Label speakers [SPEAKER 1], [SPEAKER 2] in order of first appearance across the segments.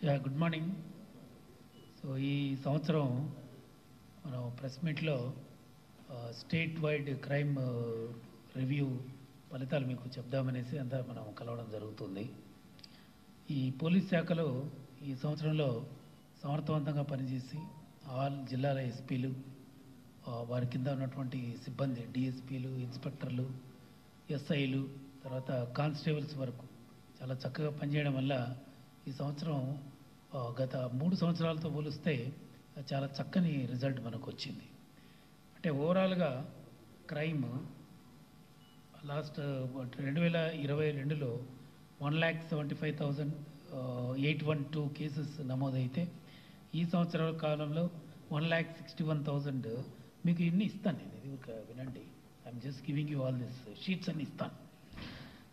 [SPEAKER 1] Good morning. So ఈ సంవత్సరం మనం ప్రెస్ మీట్లో స్టేట్ వైడ్ క్రైమ్ రివ్యూ ఫలితాలు మీకు చెప్దామనేసి అంతా మనం కలవడం జరుగుతుంది. ఈ పోలీస్ శాఖలో ఈ సంవత్సరంలో సమర్థవంతంగా పనిచేసి ఆల్ జిల్లాల ఎస్పీలు, వారి కింద ఉన్నటువంటి సిబ్బంది, డిఎస్పీలు, ఇన్స్పెక్టర్లు, ఎస్ఐలు, తర్వాత కానిస్టేబుల్స్ వరకు చాలా చక్కగా పనిచేయడం వల్ల ఈ సంవత్సరం గత 3 సంవత్సరాలతో పోలిస్తే చాలా చక్కని రిజల్ట్ మనకు వచ్చింది. అంటే ఓవరాల్గా క్రైమ్ లాస్ట్ 2022లో 1,75,812 కేసెస్ నమోదైతే ఈ సంవత్సరాల కాలంలో 1,61,000. మీకు ఇన్ని ఇస్తాను, నేను ఇది వినండి. I'm just giving you all this sheets అన్ని ఇస్తాను.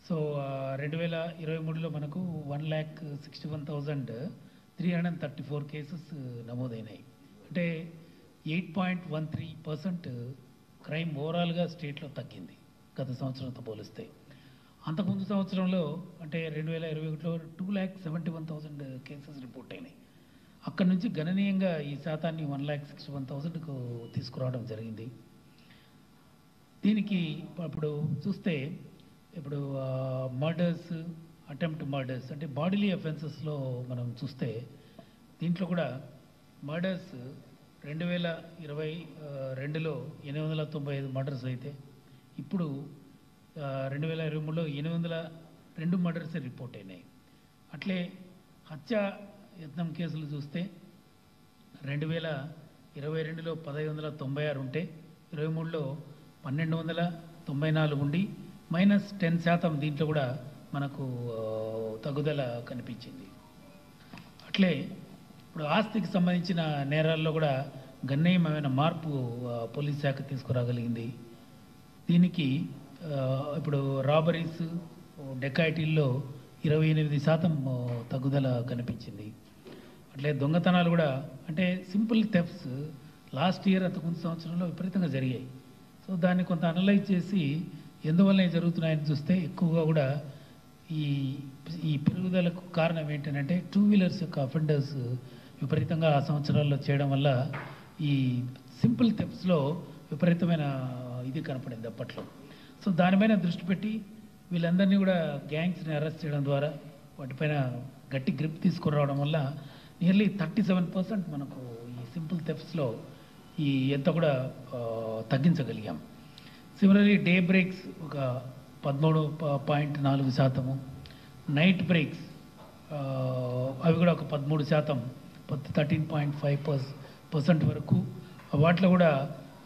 [SPEAKER 1] సో 2023లో మనకు 1,61,334 కేసెస్ నమోదైనాయి. అంటే 8.13% క్రైమ్ ఓవరాల్గా స్టేట్లో తగ్గింది గత సంవత్సరంతో పోలిస్తే. అంతకుముందు సంవత్సరంలో అంటే 2021లో 2,71,000 కేసెస్ రిపోర్ట్ అయినాయి. అక్కడి నుంచి గణనీయంగా ఈ శాతాన్ని 1,61,000కు తీసుకురావడం జరిగింది. దీనికి ఇప్పుడు చూస్తే ఇప్పుడు మర్డర్స్, అటెంప్ట్ మర్డర్స్ అంటే బాడీలీ అఫెన్సెస్లో మనం చూస్తే దీంట్లో కూడా మర్డర్స్ 2022లో 895 మర్డర్స్ అయితే ఇప్పుడు 2023లో 802 మర్డర్స్ రిపోర్ట్ అయినాయి. అట్లే హత్య యత్నం కేసులు చూస్తే 2022లో 1,596 ఉంటే 23లో 1,294 ఉండి -10% దీంట్లో కూడా మనకు తగ్గుదల కనిపించింది. అట్లే ఇప్పుడు ఆస్తికి సంబంధించిన నేరాల్లో కూడా గణనీయమైన మార్పు పోలీస్ శాఖ తీసుకురాగలిగింది. దీనికి ఇప్పుడు రాబరీస్, డెకాయిటీల్లో 28% తగ్గుదల కనిపించింది. అట్లే దొంగతనాలు కూడా అంటే సింపుల్ థెఫ్ట్స్ లాస్ట్ ఇయర్ అంతకుముందు సంవత్సరంలో విపరీతంగా జరిగాయి. సో దాన్ని కొంత అనలైజ్ చేసి ఎందువల్ల జరుగుతున్నాయని చూస్తే ఎక్కువగా కూడా ఈ పెరుగుదలకు కారణం ఏంటంటే 2 వీలర్స్ యొక్క అఫెండర్స్ విపరీతంగా ఆ సంవత్సరాల్లో చేయడం వల్ల ఈ సింపుల్ థెఫ్ట్స్లో విపరీతమైన ఇది కనపడింది అప్పట్లో. సో దానిపైన దృష్టి పెట్టి వీళ్ళందరినీ కూడా గ్యాంగ్స్ని అరెస్ట్ చేయడం ద్వారా వాటిపైన గట్టి గ్రిప్ తీసుకురావడం వల్ల నియర్లీ 37% మనకు ఈ సింపుల్ థెఫ్ట్స్లో ఈ ఎంత కూడా తగ్గించగలిగాం. సిమిలర్లీ డే బ్రేక్స్ ఒక 13.4%, నైట్ బ్రేక్స్ అవి కూడా ఒక 13%, 13.5% వరకు వాటిలో కూడా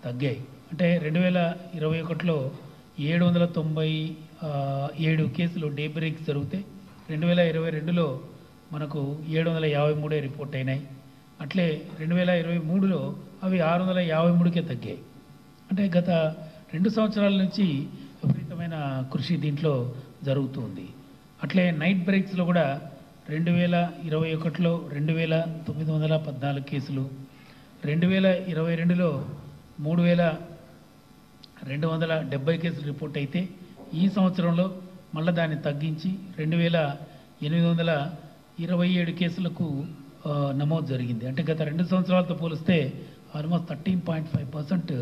[SPEAKER 1] తగ్గాయి. అంటే 2021లో 797 కేసులు డే బ్రేక్స్ జరిగితే 2022లో మనకు 753 రిపోర్ట్ అయినాయి. అట్లే 2023లో అవి 653కే తగ్గాయి. అంటే గత 2 సంవత్సరాల నుంచి విపరీతమైన కృషి దీంట్లో జరుగుతుంది. అట్లే నైట్ బ్రేక్స్లో కూడా 2021లో 2,914 కేసులు, 2022లో 3,270 కేసులు రిపోర్ట్ అయితే ఈ సంవత్సరంలో మళ్ళీ దాన్ని తగ్గించి 2,827 కేసులకు నమోదు జరిగింది. అంటే గత 2 సంవత్సరాలతో పోలిస్తే ఆల్మోస్ట్ 13.5%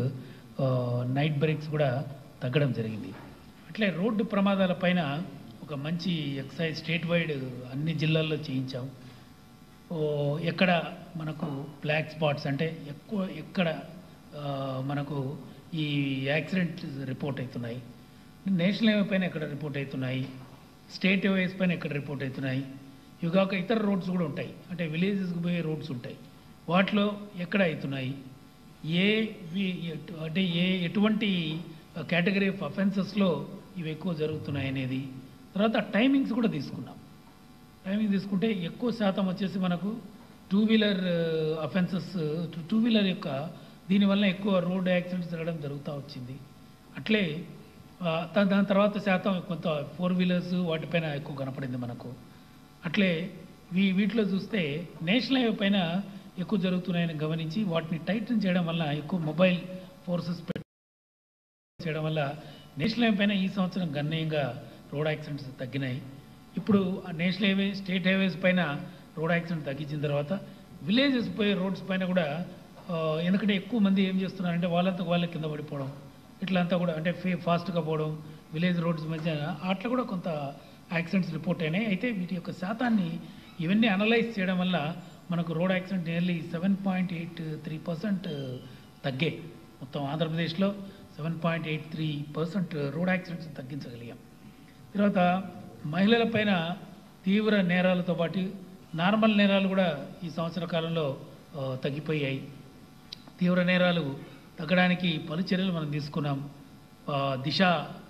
[SPEAKER 1] నైట్ బ్రేక్స్ కూడా తగ్గడం జరిగింది. అట్లే రోడ్డు ప్రమాదాల పైన ఒక మంచి ఎక్సైజ్ స్టేట్ వైడ్ అన్ని జిల్లాల్లో చేయించాం. ఎక్కడ మనకు బ్లాక్ స్పాట్స్ అంటే ఎక్కడ మనకు ఈ యాక్సిడెంట్ రిపోర్ట్ అవుతున్నాయి, నేషనల్ హైవే పైన ఎక్కడ రిపోర్ట్ అవుతున్నాయి, స్టేట్ హైవేస్ పైన ఎక్కడ రిపోర్ట్ అవుతున్నాయి, ఇవి కాక ఇతర రోడ్స్ కూడా ఉంటాయి. అంటే విలేజెస్కి పోయే రోడ్స్ ఉంటాయి, వాటిలో ఎక్కడ అవుతున్నాయి, అంటే ఎటువంటి కేటగిరీ ఆఫ్ అఫెన్సెస్లో ఇవి ఎక్కువ జరుగుతున్నాయి అనేది. తర్వాత టైమింగ్స్ కూడా తీసుకున్నాం. టైమింగ్ తీసుకుంటే ఎక్కువ శాతం వచ్చేసి మనకు 2 వీలర్ అఫెన్సెస్, 2 వీలర్ యొక్క దీనివల్ల ఎక్కువ రోడ్ యాక్సిడెంట్స్ జరగడం జరుగుతూ వచ్చింది. అట్లే దాని తర్వాత శాతం కొంత 4 వీలర్స్ వాటిపైన ఎక్కువ కనపడింది మనకు. అట్లే వీటిలో చూస్తే నేషనల్ హైవే పైన ఎక్కువ జరుగుతున్నాయని గమనించి వాటిని టైటన్ చేయడం వల్ల ఎక్కువ మొబైల్ ఫోర్సెస్ చేయడం వల్ల నేషనల్ హైవే పైన ఈ సంవత్సరం గణనీయంగా రోడ్ యాక్సిడెంట్స్ తగ్గినాయి. ఇప్పుడు నేషనల్ హైవే, స్టేట్ హైవేస్ పైన రోడ్ యాక్సిడెంట్ తగ్గించిన తర్వాత విలేజెస్ పోయే రోడ్స్ పైన కూడా ఎందుకంటే ఎక్కువ మంది ఏం చేస్తున్నారంటే వాళ్ళంతా వాళ్ళే కింద పడిపోవడం ఇట్లంతా కూడా అంటే ఫాస్ట్గా పోవడం విలేజ్ రోడ్స్ మధ్య అట్లా కూడా కొంత యాక్సిడెంట్స్ రిపోర్ట్ అయినాయి. అయితే వీటి యొక్క శాతాన్ని ఇవన్నీ అనలైజ్ చేయడం వల్ల మనకు రోడ్ యాక్సిడెంట్ నియర్లీ 7.83% తగ్గాయి. మొత్తం ఆంధ్రప్రదేశ్లో 7.83% రోడ్ యాక్సిడెంట్స్ తగ్గించగలిగాం. తర్వాత మహిళల పైన తీవ్ర నేరాలతో పాటు నార్మల్ నేరాలు కూడా ఈ సంవత్సర కాలంలో తగ్గిపోయాయి. తీవ్ర నేరాలు తగ్గడానికి పలు చర్యలు మనం తీసుకున్నాం. దిశ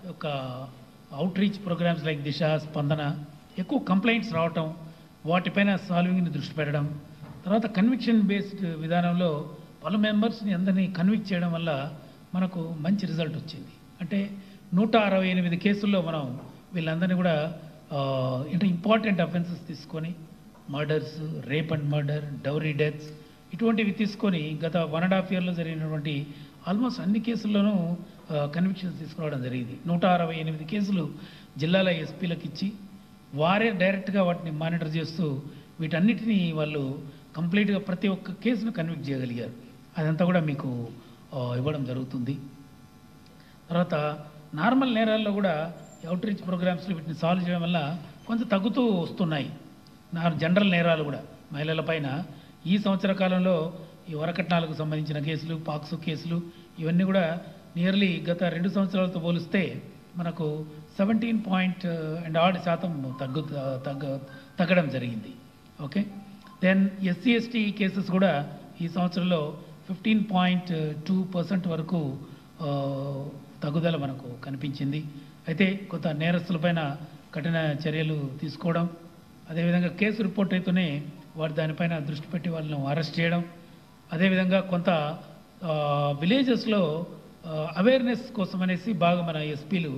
[SPEAKER 1] యొక్క అవుట్ రీచ్ ప్రోగ్రామ్స్ లైక్ దిశ, స్పందన, ఎక్కువ కంప్లైంట్స్ రావటం, వాటిపైన సాల్వింగ్ని దృష్టి పెట్టడం, తర్వాత కన్విక్షన్ బేస్డ్ విధానంలో పలు మెంబర్స్ని అందరినీ కన్విక్ట్ చేయడం వల్ల మనకు మంచి రిజల్ట్ వచ్చింది. అంటే 168 కేసుల్లో మనం వీళ్ళందరినీ కూడా అంటే ఇంపార్టెంట్ అఫెన్సెస్ తీసుకొని murders, rape and murder, dowry deaths ఇటువంటివి తీసుకొని గత 1.5 yearలో జరిగినటువంటి ఆల్మోస్ట్ అన్ని కేసుల్లోనూ కన్విక్షన్స్ తీసుకురావడం జరిగింది. 168 కేసులు జిల్లాల ఎస్పీలకు ఇచ్చి వారే డైరెక్ట్గా వాటిని మానిటర్ చేస్తూ వీటన్నిటినీ వాళ్ళు కంప్లీట్గా ప్రతి ఒక్క కేసును కన్విక్ట్ చేయగలిగారు. అదంతా కూడా మీకు ఇవ్వడం జరుగుతుంది. తర్వాత నార్మల్ నేరాల్లో కూడా అవుట్ రీచ్ ప్రోగ్రామ్స్లో వీటిని సాల్వ్ చేయడం వల్ల కొంచెం తగ్గుతూ వస్తున్నాయి. జనరల్ నేరాలు కూడా మహిళల పైన ఈ సంవత్సర కాలంలో ఈ వరకట్నాలకు సంబంధించిన కేసులు, పాక్సో కేసులు ఇవన్నీ కూడా నియర్లీ గత 2 సంవత్సరాలతో పోలిస్తే మనకు 17% తగ్గడం జరిగింది. Okay, then SC ST cases కూడా ఈ సంవత్సరంలో 15.2% వరకు తగ్గుదల మనకు కనిపించింది. అయితే కొంత నేరస్తులపైన కఠిన చర్యలు తీసుకోవడం, అదేవిధంగా కేసు రిపోర్ట్ అయితేనే వారు దానిపైన దృష్టి పెట్టి వాళ్ళను అరెస్ట్ చేయడం, అదేవిధంగా కొంత విలేజెస్లో అవేర్నెస్ కోసం అనేసి బాగా మన ఎస్పీలు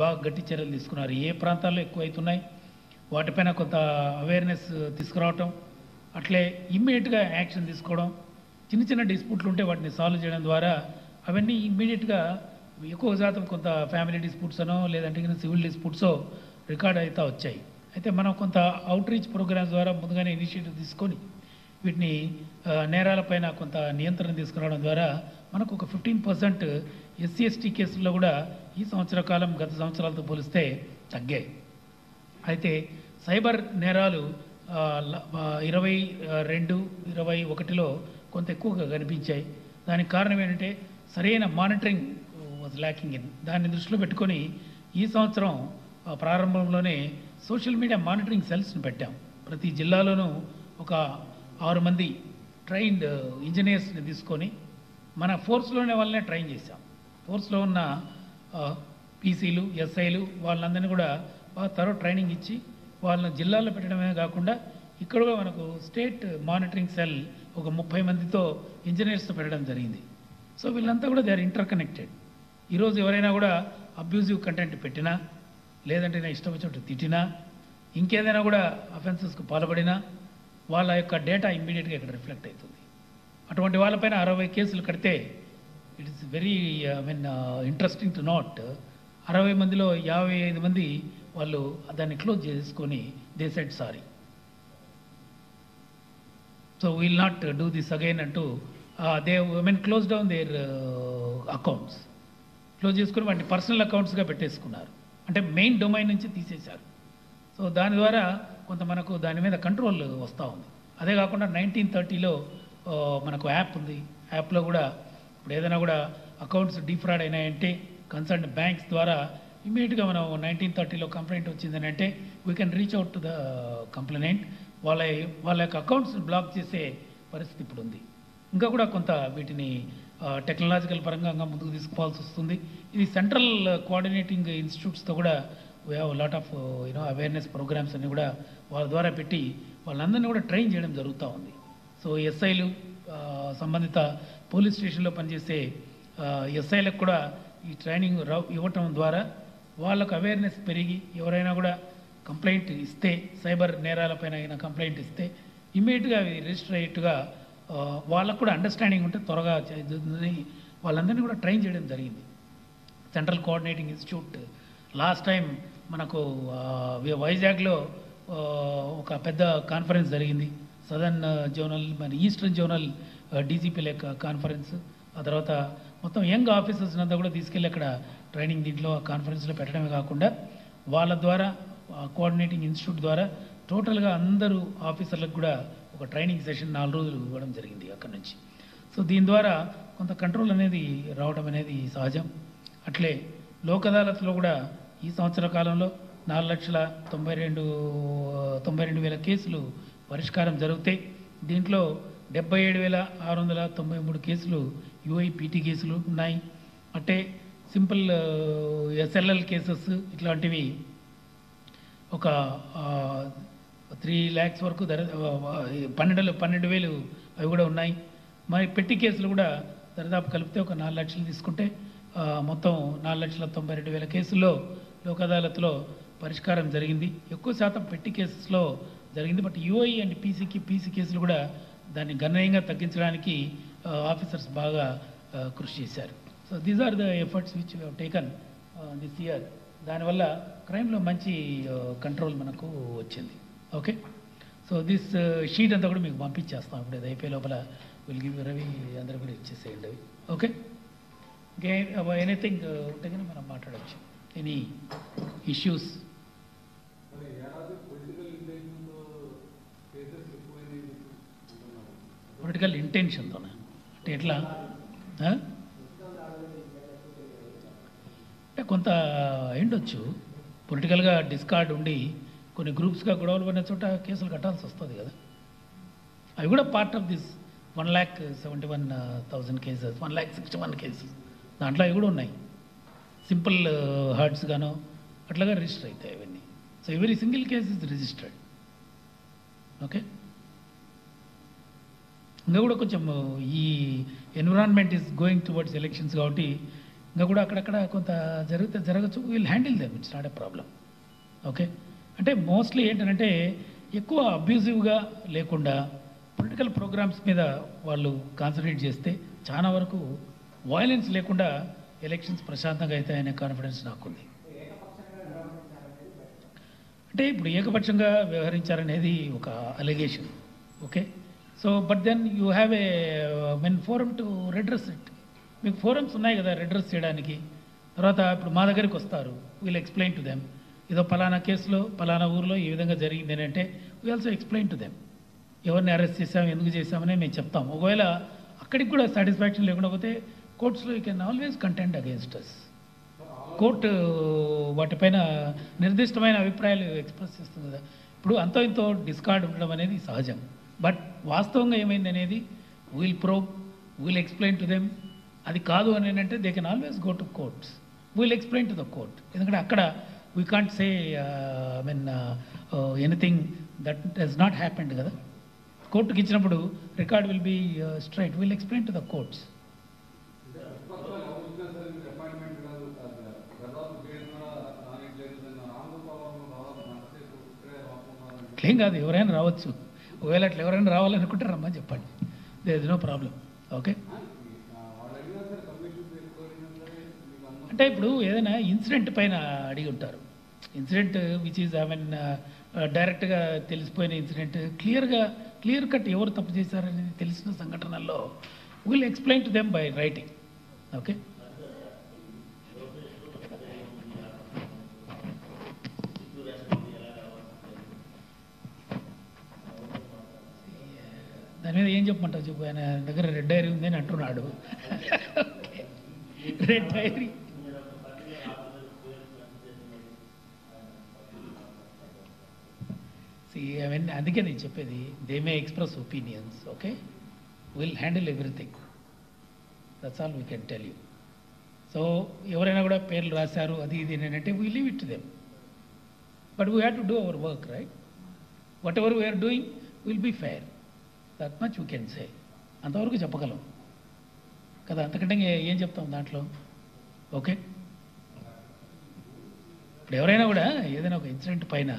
[SPEAKER 1] బాగా గట్టి చర్యలు తీసుకున్నారు. ఏ ప్రాంతాల్లో ఎక్కువ అవుతున్నాయి వాటిపైన కొంత అవేర్నెస్ తీసుకురావటం, అట్లే ఇమ్మీడియట్గా యాక్షన్ తీసుకోవడం, చిన్న చిన్న డిస్ప్యూట్లు ఉంటే వాటిని సాల్వ్ చేయడం ద్వారా అవన్నీ ఇమ్మీడియట్గా ఎక్కువ శాతం కొంత ఫ్యామిలీ డిస్ప్యూట్స్ అనో లేదంటే సివిల్ డిస్ప్యూట్సో రికార్డ్ అవుతూ వచ్చాయి. అయితే మనం కొంత అవుట్ రీచ్ ప్రోగ్రామ్స్ ద్వారా ముందుగానే ఇనిషియేటివ్ తీసుకొని వీటిని నేరాలపైన కొంత నియంత్రణ తీసుకురావడం ద్వారా మనకు ఒక 15% ఎస్సీ ఎస్టీ కేసుల్లో కూడా ఈ సంవత్సర కాలం గత సంవత్సరాలతో పోలిస్తే తగ్గాయి. అయితే సైబర్ నేరాలు 22, 21లో కొంత ఎక్కువగా కనిపించాయి. దానికి కారణం ఏంటంటే సరైన మానిటరింగ్ వాజ్ ల్యాకింగ్ ఇన్. దాన్ని దృష్టిలో పెట్టుకొని ఈ సంవత్సరం ప్రారంభంలోనే సోషల్ మీడియా మానిటరింగ్ సెల్స్ని పెట్టాం. ప్రతి జిల్లాలోనూ ఒక 6 మంది ట్రైన్డ్ ఇంజనీర్స్ని తీసుకొని మన ఫోర్స్లోనే వాళ్ళనే ట్రైన్ చేశాం. ఫోర్స్లో ఉన్న పీసీలు, ఎస్ఐలు వాళ్ళందరినీ కూడా బాగా త్వరగా ట్రైనింగ్ ఇచ్చి వాళ్ళని జిల్లాల్లో పెట్టడమే కాకుండా ఇక్కడ కూడా మనకు స్టేట్ మానిటరింగ్ సెల్ ఒక 30 మందితో ఇంజనీర్స్తో పెట్టడం జరిగింది. సో వీళ్ళంతా కూడా దే ఆర్ ఇంటర్ కనెక్టెడ్. ఈరోజు ఎవరైనా కూడా అబ్యూజివ్ కంటెంట్ పెట్టినా, లేదంటే నా ఇష్టం వచ్చినట్టు తిట్టినా, ఇంకేదైనా కూడా అఫెన్సెస్కు పాల్పడినా వాళ్ళ యొక్క డేటా ఇమ్మీడియట్గా ఇక్కడ రిఫ్లెక్ట్ అవుతుంది. అటువంటి వాళ్ళపైన 60 కేసులు కడితే it is very interesting to note, 60 మందిలో 55 మంది వాళ్ళు దాన్ని క్లోజ్ చేసుకొని they said sorry, so will not do this again అంటూ they close down their accounts, close చేసుకొని వాటిని పర్సనల్ అకౌంట్స్గా పెట్టేసుకున్నారు. అంటే మెయిన్ డొమైన్ నుంచి తీసేశారు. సో దాని ద్వారా కొంత మనకు దాని మీద కంట్రోల్ వస్తూ ఉంది. అదే కాకుండా 1930లో మనకు యాప్ ఉంది. యాప్లో కూడా ఇప్పుడు ఏదైనా కూడా అకౌంట్స్ డీఫ్రాడ్ అయినాయంటే కన్సర్న్ బ్యాంక్స్ ద్వారా ఇమీడియట్గా మనం 1930లో కంప్లైంట్ వచ్చిందని అంటే we can reach out to the complaint. వాళ్ళ యొక్క అకౌంట్స్ బ్లాక్ చేసే పరిస్థితి ఇప్పుడు ఉంది. ఇంకా కూడా కొంత వీటిని టెక్నాలజికల్ పరంగా ముందుకు తీసుకోవాల్సి వస్తుంది. ఇది సెంట్రల్ కోఆర్డినేటింగ్ ఇన్స్టిట్యూట్స్తో కూడా we have lot of awareness programmes అన్ని కూడా వాళ్ళ ద్వారా పెట్టి వాళ్ళందరినీ కూడా ట్రైన్ చేయడం జరుగుతూ ఉంది. సో ఎస్ఐలు, సంబంధిత పోలీస్ స్టేషన్లో పనిచేసే ఎస్ఐలకు కూడా ఈ ట్రైనింగ్ ఇవ్వటం ద్వారా వాళ్ళకు అవేర్నెస్ పెరిగి ఎవరైనా కూడా కంప్లైంట్ ఇస్తే, సైబర్ నేరాలపైన అయినా కంప్లైంట్ ఇస్తే ఇమ్మీడియట్గా అవి రిజిస్టర్ అయ్యేట్టుగా వాళ్ళకు కూడా అండర్స్టాండింగ్ ఉంటే త్వరగా వాళ్ళందరినీ కూడా ట్రైన్ చేయడం జరిగింది. Central coordinating institute last time మనకు వైజాగ్లో ఒక పెద్ద కాన్ఫరెన్స్ జరిగింది. సదర్న్ జోనల్ మన ఈస్టర్న్ జోనల్ డీజీపీల కాన్ఫరెన్స్. ఆ తర్వాత మొత్తం యంగ్ ఆఫీసర్స్ అంతా కూడా తీసుకెళ్ళి అక్కడ ట్రైనింగ్ దీంట్లో కాన్ఫరెన్స్లో పెట్టడమే కాకుండా వాళ్ళ ద్వారా కోఆర్డినేటింగ్ ఇన్స్టిట్యూట్ ద్వారా టోటల్గా అందరూ ఆఫీసర్లకు కూడా ఒక ట్రైనింగ్ సెషన్ 4 రోజులు ఇవ్వడం జరిగింది అక్కడి నుంచి. సో దీని ద్వారా కొంత కంట్రోల్ అనేది రావడం అనేది సహజం. అట్లే లోక్ అదాలత్లో కూడా ఈ సంవత్సర కాలంలో 4,92,000 కేసులు పరిష్కారం జరిగితే దీంట్లో 77,693 కేసులు యూఐపీటీ కేసులు ఉన్నాయి. అంటే సింపుల్ ఎస్ఎల్ఎల్ కేసెస్ ఇట్లాంటివి ఒక 3 lakhs వరకు 12,000 అవి కూడా ఉన్నాయి. మరి పెట్టి కేసులు కూడా దరిదాపు కలిపితే ఒక 4 లక్షలు తీసుకుంటే మొత్తం 4,92,000 కేసుల్లో లోక్ అదాలత్లో పరిష్కారం జరిగింది. ఎక్కువ శాతం పెట్టి కేసెస్లో జరిగింది. బట్ యూఐ అండ్ పీసీ కేసులు కూడా దాన్ని గణనీయంగా తగ్గించడానికి ఆఫీసర్స్ బాగా కృషి చేశారు. So these are the efforts which we have taken this year. దానివల్ల క్రైమ్లో మంచి కంట్రోల్ మనకు వచ్చింది. ఓకే, సో దిస్ షీట్ అంతా కూడా మీకు పంపించేస్తాం. ఇప్పుడు అది అయిపోయే లోపల విల్ గివ్ రవి అందరూ కూడా ఇచ్చేసేయండి అవి. ఓకే, ఎనీథింగ్ ఉంటే కానీ మనం మాట్లాడవచ్చు. Any issues? పొలిటికల్ ఇంటెన్షన్తోనే అంటే ఎట్లా అంటే కొంత అయిండొచ్చు. పొలిటికల్గా డిస్కార్డ్ ఉండి కొన్ని గ్రూప్స్గా గొడవలు పడిన చోట కేసులు కట్టాల్సి వస్తుంది కదా. అవి కూడా part of this 1,71,000 cases, 1,61 cases దాంట్లో అవి కూడా ఉన్నాయి. సింపుల్ హర్ట్స్ గానో అట్లాగా రిజిస్టర్ అవుతాయి అవన్నీ. So every single case is registered. Okay, ఇంకా కూడా కొంచెం ఈ environment is going towards elections కాబట్టి ఇంకా కూడా అక్కడక్కడ కొంత జరగచ్చు. Will handle them, it's not a problem. Okay, అంటే మోస్ట్లీ ఏంటంటే ఎక్కువ అబ్యూజివ్గా లేకుండా పొలిటికల్ ప్రోగ్రామ్స్ మీద వాళ్ళు కాన్సన్ట్రేట్ చేస్తే చాలా వరకు వయలెన్స్ లేకుండా ఎలక్షన్స్ ప్రశాంతంగా అవుతాయనే కాన్ఫిడెన్స్ నాకుంది. అంటే ఇప్పుడు ఏకపక్షంగా వ్యవహరించారనేది ఒక allegation. Okay, so but then you have a forum to redress it. మీకు ఫోరమ్స్ ఉన్నాయి కదా రెడ్రెస్ చేయడానికి. తర్వాత ఇప్పుడు మా దగ్గరికి వస్తారు, వీల్ ఎక్స్ప్లెయిన్ టు దెమ్. ఏదో పలానా కేసులో పలానా ఊర్లో ఈ విధంగా జరిగింది అని అంటే we also explain to them. ఎవరిని అరెస్ట్ చేసాము, ఎందుకు చేసామని మేము చెప్తాం. ఒకవేళ అక్కడికి కూడా సాటిస్ఫాక్షన్ లేకుండా పోతే కోర్ట్స్లో you can always contend against us. Court వాటిపైన నిర్దిష్టమైన అభిప్రాయాలు ఎక్స్ప్రెస్ చేస్తుంది కదా. ఇప్పుడు అంతో ఇంతో డిస్కార్డ్ ఉండడం అనేది సహజం. బట్ వాస్తవంగా ఏమైంది అనేది will probe, will explain to them. అది కాదు అని అంటే they can always go to courts, will explain to the court. ఎందుకంటే అక్కడ we can't say anything that he's not happened కదా. కోర్టుకి ఇచ్చినప్పుడు record will be straight, will explain to the courts. ఏం కాదు, ఎవరైనా రావచ్చు. ఒకవేళ అట్లా ఎవరైనా రావాలనుకుంటే రమ్మని చెప్పండి, there is no problem. Okay, అంటే ఇప్పుడు ఏదైనా ఇన్సిడెంట్ పైన అడిగి ఉంటారు. ఇన్సిడెంట్ విచ్ ఈజ్ డైరెక్ట్గా తెలిసిపోయిన ఇన్సిడెంట్, క్లియర్ కట్ ఎవరు తప్పు చేశారనేది తెలిసిన సంఘటనల్లో will explain to them by writing. Okay, దాని మీద ఏం చెప్పమంటావు చెప్పు. ఆయన దగ్గర రెడ్ డైరీ ఉంది అని అంటున్నాడు. రెడ్ డైరీ అవన్నీ అందుకే నేను చెప్పేది, they may express opinions. Okay, will handle everything, that's all we can tell you. So ఎవరైనా కూడా పేర్లు రాశారు అది ఇది అంటే we leave it to them. But we have to do our work right. Whatever we're doing will be fair, that much we can say. అంతవరకు చెప్పగలం కదా, అంతకంటే ఏం చెప్తాం దాంట్లో. ఓకే, ఇప్పుడు ఎవరైనా కూడా ఏదైనా ఒక ఇన్సిడెంట్ పైన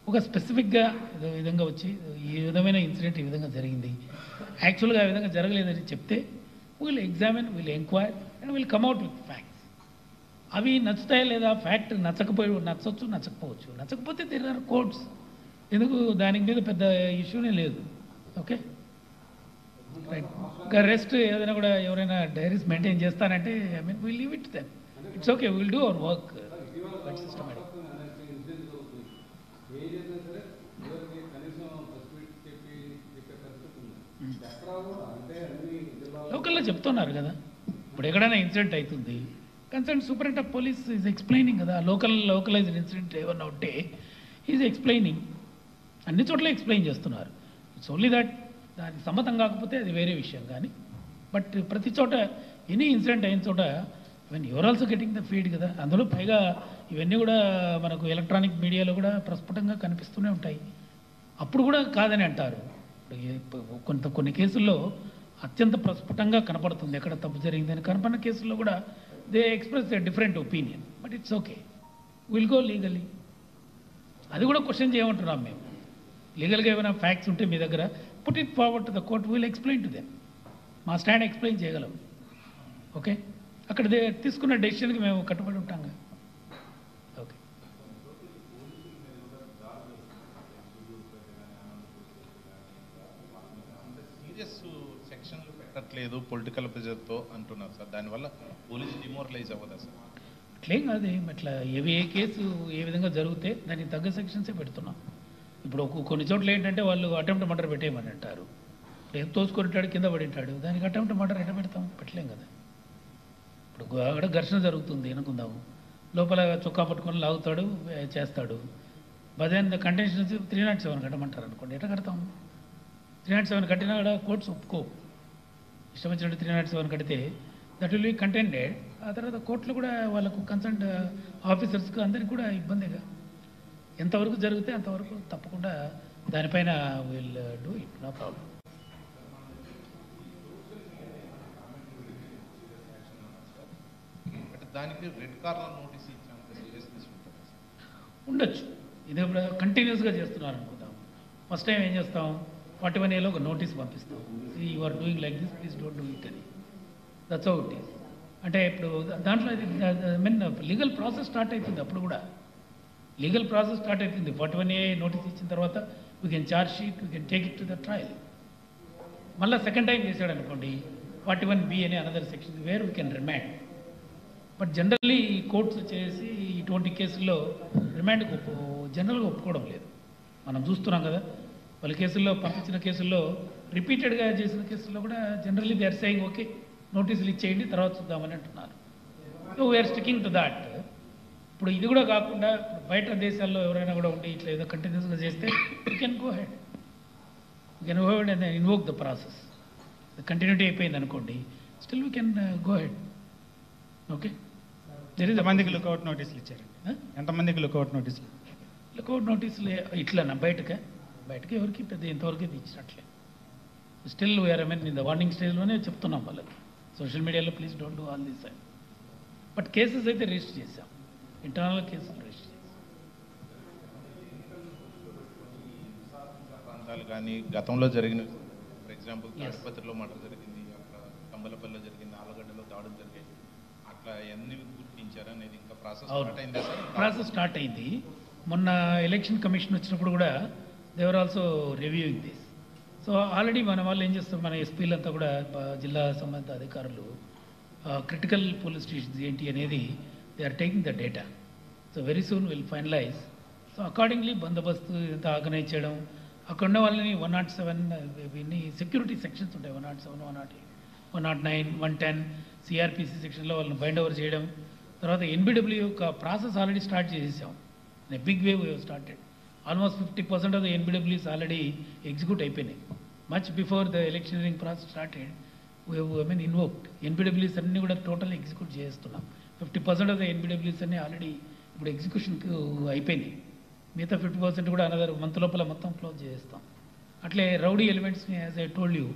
[SPEAKER 1] ఒక స్పెసిఫిక్గా ఏదో విధంగా వచ్చి ఈ విధమైన ఇన్సిడెంట్ ఈ విధంగా జరిగింది, యాక్చువల్గా ఆ విధంగా జరగలేదని చెప్తే will examine, will enquire and will come out with facts. అవి నచ్చుతాయా లేదా, ఫ్యాక్ట్ నచ్చొచ్చు నచ్చకపోవచ్చు. నచ్చకపోతే దేర్ ఆర్ కోర్ట్స్, ఎందుకు దానికి మీద పెద్ద ఇష్యూనే లేదు. Okay right. ఇంకా రెస్ట్ ఏదైనా కూడా ఎవరైనా డైరీస్ మెయింటైన్ చేస్తానంటే I mean will leave it then. It's okay, will do our work systematic. లోకల్లో చెప్తున్నారు కదా, ఇప్పుడు ఎక్కడైనా ఇన్సిడెంట్ అవుతుంది, concern superintendent of police is explaining కదా. లోకలైజ్డ్ ఇన్సిడెంట్ ఏమన్నా ఉంటే ఈజ్ ఎక్స్ప్లెయినింగ్. అన్ని చోట్ల ఎక్స్ప్లెయిన్ చేస్తున్నారు. ఇట్స్ ఓన్లీ దట్ దానికి సమ్మతం కాకపోతే అది వేరే విషయం. కానీ బట్ ప్రతి చోట ఎనీ ఇన్సిడెంట్ అయిన చోట even your also getting the feed కదా. అందులో పైగా ఇవన్నీ కూడా మనకు ఎలక్ట్రానిక్ మీడియాలో కూడా ప్రస్ఫుటంగా కనిపిస్తూనే ఉంటాయి. అప్పుడు కూడా కాదని అంటారు. కొన్ని కేసుల్లో అత్యంత ప్రస్ఫుటంగా కనపడుతుంది ఎక్కడ తప్పు జరిగిందని. కనపడిన కేసుల్లో కూడా they express a different opinion, but it's okay, will go legally. అది కూడా క్వశ్చన్ చేయమంటున్నాం మేము. లీగల్గా ఏమైనా ఫ్యాక్ట్స్ ఉంటే మీ దగ్గర put it forward to the court, will explain to them. మా స్టాండ్ ఎక్స్ప్లెయిన్ చేయగలం. ఓకే, అక్కడ తీసుకున్న డెసిషన్కి మేము కట్టుబడి ఉంటాం. ఓకే,
[SPEAKER 2] సీరియస్ సెక్షన్లు పెట్టట్లేదు పొలిటికల్ ప్రెజర్తో అంటున్నారు సార్. దానివల్ల పోలీసు డిమోరలైజ్ అవ్వదా సార్?
[SPEAKER 1] అట్లేం కాదు. అట్లా ఏ కేసు ఏ విధంగా జరిగితే దానికి తగ్గ సెక్షన్సే పెడుతున్నాం. ఇప్పుడు కొన్ని చోట్ల ఏంటంటే వాళ్ళు అటెంప్ట్ మర్డర్ పెట్టేయమని అంటారు. ఏం తోసుకొనిటాడు, కింద పడి ఉంటాడు, దానికి అటెంప్ట్ మర్డర్ ఎట్లా పెడతాం? పెట్టలేం కదా. ఇప్పుడు అక్కడ ఘర్షణ జరుగుతుంది అనుకుందాము, లోపల చొక్కా పట్టుకొని లాగుతాడు, చేస్తాడు. బట్ కంటెన్షన్ 307 కట్టమంటారు అనుకోండి, ఎట్లా కడతాం? 307 కట్టినా కూడా కోర్ట్స్ ఒప్పుకో. ఇష్టం వచ్చినట్టు 307 కడితే దట్ విల్ బి కంటెండెడ్. ఆ తర్వాత కోర్టులు కూడా వాళ్ళకు కన్సర్న్ ఆఫీసర్స్కి అందరికి కూడా ఇబ్బందిగా. ఎంతవరకు జరిగితే అంతవరకు తప్పకుండా దానిపైన will do it, no problem.
[SPEAKER 2] దానికి రెడ్ కార్నర్ నోటీస్ ఇచ్చాము, సీరియస్నెస్
[SPEAKER 1] ఉండొచ్చు. ఇది ఇప్పుడు కంటిన్యూస్గా చేస్తున్నారు అనుకుందాం. ఫస్ట్ టైం ఏం చేస్తాం, 41A ఒక నోటీస్ పంపిస్తాం, you are doing like this, please don't do it అని. That's how it is. అంటే ఇప్పుడు దాంట్లో మీన్ లీగల్ ప్రాసెస్ స్టార్ట్ అవుతుంది. అప్పుడు కూడా లీగల్ ప్రాసెస్ స్టార్ట్ అవుతుంది. 41A నోటీస్ ఇచ్చిన తర్వాత we can charge sheet, we can take it to the trial. మళ్ళీ సెకండ్ టైం చేశాడు అనుకోండి, 41B అనే another section where we can remand. But generally courts వచ్చేసి ఇటువంటి కేసుల్లో రిమాండ్కి జనరల్గా ఒప్పుకోవడం లేదు. మనం చూస్తున్నాం కదా, వాళ్ళ కేసుల్లో పంపించిన కేసుల్లో రిపీటెడ్గా చేసిన కేసుల్లో కూడా generally they are saying okay నోటీసులు ఇచ్చేయండి తర్వాత చూద్దామని అంటున్నారు. So we're sticking to that. ఇప్పుడు ఇది కూడా కాకుండా బయట దేశాల్లో ఎవరైనా కూడా ఉండి ఇట్లా ఏదో కంటిన్యూస్గా చేస్తే you can go head, you can go head and invoke the process. Continuity అయిపోయింది అనుకోండి, still we can go head. Okay,
[SPEAKER 3] ఎంతమందికి లుకౌట్ నోటీసులు ఇచ్చారండి? ఎంతమందికి లుకౌట్ నోటీసులు?
[SPEAKER 1] లుకౌట్ నోటీసులు ఇట్లా బయటకి ఎవరికి పెద్ద ఇంతవరకు ఇచ్చినట్లే. Still we are I mean in the warning స్టేజ్లోనే చెప్తున్నాం వాళ్ళకి, సోషల్ మీడియాలో please don't do all this. But cases అయితే రిజిస్టర్ చేశాం, ఇంటర్నల్ కేసులు రిజిస్టర్ చేశాం.
[SPEAKER 2] ప్రాంతాలు కానీ గతంలో జరిగిన, ఫర్ ఎగ్జాంపుల్ తాడిపత్రిలో మర్డర్ జరిగింది, అక్కడ కంబలపల్లిలో జరిగింది, ఆలగడ్డలో దాడులు జరిగాయి, అట్లా ఎన్ని గుర్తించారు అనేది ఇంకా ప్రాసెస్ స్టార్ట్ అయిందా సార్?
[SPEAKER 1] ప్రాసెస్ స్టార్ట్ అయింది. మొన్న ఎలక్షన్ కమిషన్ వచ్చినప్పుడు కూడా they were also reviewing this. So already మన వాళ్ళు ఏం చేస్తారు, మన ఎస్పీలంతా కూడా జిల్లా సంబంధిత అధికారులు క్రిటికల్ పోలీస్ స్టేషన్స్ ఏంటి అనేది they are taking the data. So very soon will finalize. So accordingly బందోబస్తు ఇంత ఆర్గనైజ్ చేయడం, అక్కడ ఉన్న వాళ్ళని 107 ఇవన్నీ సెక్యూరిటీ సెక్షన్స్ ఉంటాయి, 107, 108, 109, 110 సిఆర్పిసి సెక్షన్లో వాళ్ళని బైండ్ ఓవర్ చేయడం. తర్వాత ఎన్బిడబ్ల్యూ యొక్క ప్రాసెస్ ఆల్రెడీ స్టార్ట్ చేసేసాం. Big wave started. Almost 50% of the NBWs already execute అయిపోయినాయి. Much before the electioneering process started I mean invoked. NBWs అన్నీ కూడా టోటల్ ఎగ్జిక్యూట్ చేస్తున్నాం. 50% ఆఫ్ ద ఎన్బిడబ్ల్యూస్ అన్నీ ఆల్రెడీ ఇప్పుడు ఎగ్జిక్యూషన్కి అయిపోయినాయి. మిగతా 50% కూడా అనదర్ మంత్ లోపల మొత్తం క్లోజ్ చేస్తాం. అట్లే రౌడీ ఎలిమెంట్స్ని as I told you,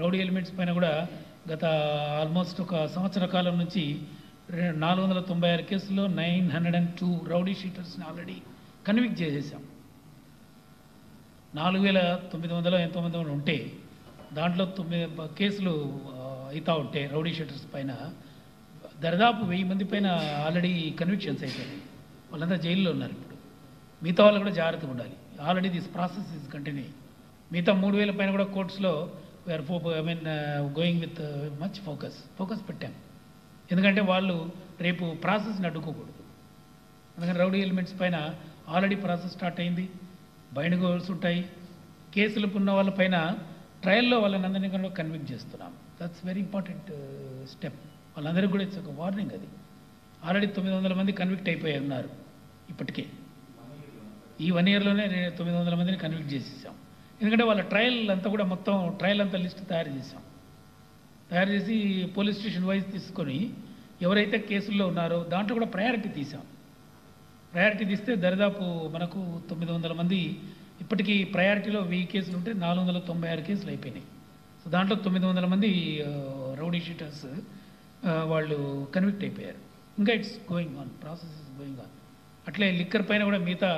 [SPEAKER 1] rowdy elements పైన కూడా గత ఆల్మోస్ట్ ఒక సంవత్సర కాలం నుంచి 496 కేసుల్లో 902 రౌడీ షీటర్స్ని ఆల్రెడీ కన్విక్ట్ చేసేసాం. 4900 ఎంతోమంది ఉంటే దాంట్లో 9 కేసులు అవుతూ ఉంటే రౌడీ షీటర్స్ పైన దాదాపు 1000 మంది పైన ఆల్రెడీ కన్విక్షన్స్ అయిపోయినాయి. వాళ్ళంతా జైల్లో ఉన్నారు. ఇప్పుడు మిగతా వాళ్ళు కూడా జాగ్రత్తగా ఉండాలి. Already this process is continue. మిగతా 3,000 పైన కూడా కోర్ట్స్లో we're going with much focus పెట్టాం. ఎందుకంటే వాళ్ళు రేపు ప్రాసెస్ని అడ్డుకోకూడదు. అందుకని రౌడీ ఎలిమెంట్స్ పైన ఆల్రెడీ ప్రాసెస్ స్టార్ట్ అయింది. బైండింగ్ ఓవర్స్ ఉంటాయి. కేసులకు ఉన్న వాళ్ళపైన ట్రయల్లో వాళ్ళందరినీ కూడా కన్విక్ట్ చేస్తున్నాం. That's very important step. వాళ్ళందరికీ కూడా ఇట్స్ ఒక వార్నింగ్. అది ఆల్రెడీ 900 మంది కన్విక్ట్ అయిపోయి ఉన్నారు ఇప్పటికే. ఈ 1 ఇయర్లోనే 900 మందిని కన్విక్ట్ చేసేసాం. ఎందుకంటే వాళ్ళ ట్రయల్ అంతా కూడా మొత్తం ట్రయల్ అంతా లిస్ట్ తయారు చేసి పోలీస్ స్టేషన్ వైజ్ తీసుకొని ఎవరైతే కేసుల్లో ఉన్నారో దాంట్లో కూడా ప్రయారిటీ తీసాం. ప్రయారిటీ తీస్తే దరిదాపు మనకు 900 మంది ఇప్పటికీ ప్రయారిటీలో 1000 కేసులు ఉంటే 496 కేసులు అయిపోయినాయి. సో దాంట్లో 900 మంది రౌడీ షీటర్స్ వాళ్ళు కన్విక్ట్ అయిపోయారు. ఇంకా it's going on, process is going on. అట్లే లిక్కర్ పైన కూడా మిగతా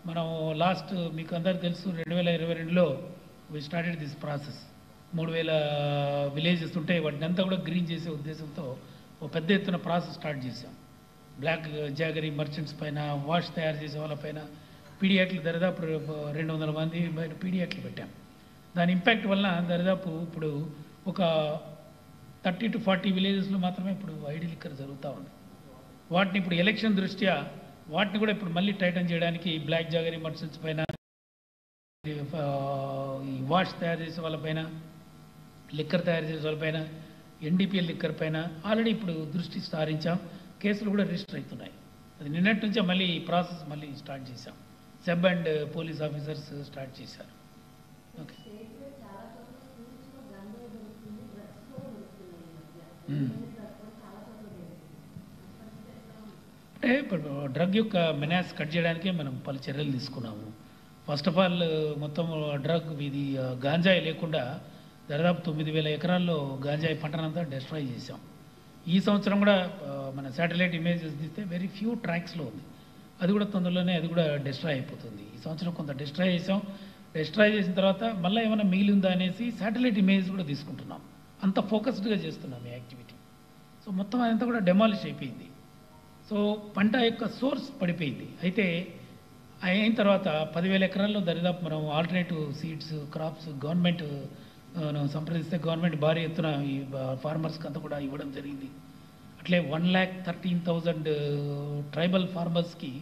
[SPEAKER 1] మనం లాస్ట్ మీకు అందరికీ తెలుసు 2022లో we started this process. 3,000 villages ఉంటే వాటిని అంతా కూడా గ్రీన్ చేసే ఉద్దేశంతో ఒక పెద్ద ఎత్తున ప్రాసెస్ స్టార్ట్ చేసాం. బ్లాక్ జాగరీ మర్చెంట్స్ పైన, వాష్ తయారు చేసే వాళ్ళపైన పీడియాట్లు దరిదాపు 200 మంది పైన పీడియాట్లు పెట్టాం. దాని ఇంపాక్ట్ వలన దరిదాపు ఇప్పుడు ఒక 30 to 40 విలేజెస్లో మాత్రమే ఇప్పుడు ఐడి లిక్కర్ జరుగుతూ ఉంది. వాటిని ఇప్పుడు ఎలక్షన్ దృష్ట్యా వాటిని కూడా ఇప్పుడు మళ్ళీ టైటన్ చేయడానికి బ్లాక్ జాగరీ మర్చెంట్స్ పైన, ఈ వాష్ తయారు చేసే వాళ్ళపైన, లిక్కర్ తయారు చేసే వాళ్ళపైన, ఎన్డీపీఎల్ లిక్కర్ పైన ఆల్రెడీ ఇప్పుడు దృష్టి సారించాం. కేసులు కూడా రిజిస్టర్ అవుతున్నాయి. అది నిన్నటి నుంచే మళ్ళీ ఈ ప్రాసెస్ మళ్ళీ స్టార్ట్ చేశాం. SEB and police officers start చేశారు. ఓకే. అంటే ఇప్పుడు డ్రగ్ యొక్క మెనాస్ కట్ చేయడానికే మనం పలు చర్యలు తీసుకున్నాము. ఫస్ట్ ఆఫ్ ఆల్ మొత్తం డ్రగ్ ఇది గాంజాయి లేకుండా దాదాపు 9,000 ఎకరాల్లో గాంజాయి పంటనంతా డిస్ట్రాయ్ చేసాం. ఈ సంవత్సరం కూడా మన శాటిలైట్ ఇమేజెస్ తీస్తే వెరీ ఫ్యూ ట్రాక్స్లో ఉంది. అది కూడా తొందరలోనే అది కూడా డిస్ట్రాయ్ అయిపోతుంది. ఈ సంవత్సరం కొంత డిస్ట్రాయ్ చేసాం. డిస్ట్రాయ్ చేసిన తర్వాత మళ్ళీ ఏమైనా మిగిలి ఉందా అనేసి శాటిలైట్ ఇమేజ్ కూడా తీసుకుంటున్నాం. అంత ఫోకస్డ్గా చేస్తున్నాం ఈ యాక్టివిటీ. సో మొత్తం అదంతా కూడా డెమాలిష్ అయిపోయింది. సో పంట యొక్క సోర్స్ పడిపోయింది. అయితే అయిన తర్వాత 10,000 ఎకరాల్లో దరిదాపు మనం ఆల్టర్నేటివ్ సీడ్స్, క్రాప్స్ గవర్నమెంట్ సంప్రదిస్తే గవర్నమెంట్ భారీ ఎత్తున ఈ ఫార్మర్స్కి అంతా కూడా ఇవ్వడం జరిగింది. అట్లే 1,13,000 ట్రైబల్ ఫార్మర్స్కి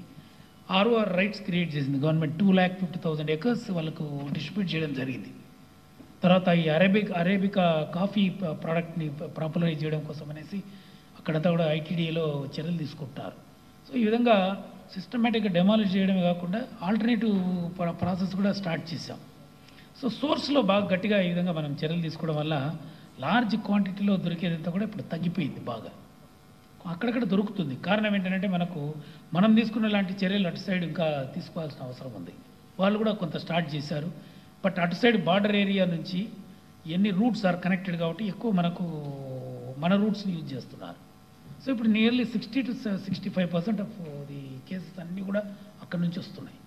[SPEAKER 1] ఆర్ఓఆర్ రైట్స్ క్రియేట్ చేసింది గవర్నమెంట్. 2,50,000 ఎకర్స్ వాళ్ళకు డిస్ట్రిబ్యూట్ చేయడం జరిగింది. తర్వాత ఈ అరేబికా కాఫీ ప్రోడక్ట్ని పాపులరైజ్ చేయడం కోసం అనేసి అక్కడంతా కూడా ఐటీడీఏలో చర్యలు తీసుకుంటున్నారు. సో ఈ విధంగా సిస్టమేటిక్గా డెమాలిష్ చేయడమే కాకుండా ఆల్టర్నేటివ్ ప్రాసెస్ కూడా స్టార్ట్ చేసాం. సో సోర్స్లో బాగా గట్టిగా ఈ విధంగా మనం చర్యలు తీసుకోవడం వల్ల లార్జ్ క్వాంటిటీలో దొరికేదంతా కూడా ఇప్పుడు తగ్గిపోయింది. బాగా అక్కడక్కడ దొరుకుతుంది. కారణం ఏంటంటే మనం తీసుకున్న లాంటి చర్యలు అటు సైడ్ ఇంకా తీసుకోవాల్సిన అవసరం ఉంది. వాళ్ళు కూడా కొంత స్టార్ట్ చేశారు. బట్ అటు సైడ్ బార్డర్ ఏరియా నుంచి ఎన్ని రూట్స్ ఆర్ కనెక్టెడ్ కాబట్టి ఎక్కువ మన రూట్స్ని యూజ్ చేస్తున్నారు. సో ఇప్పుడు nearly 60 to 65% of the cases అన్నీ కూడా అక్కడి నుంచి వస్తున్నాయి.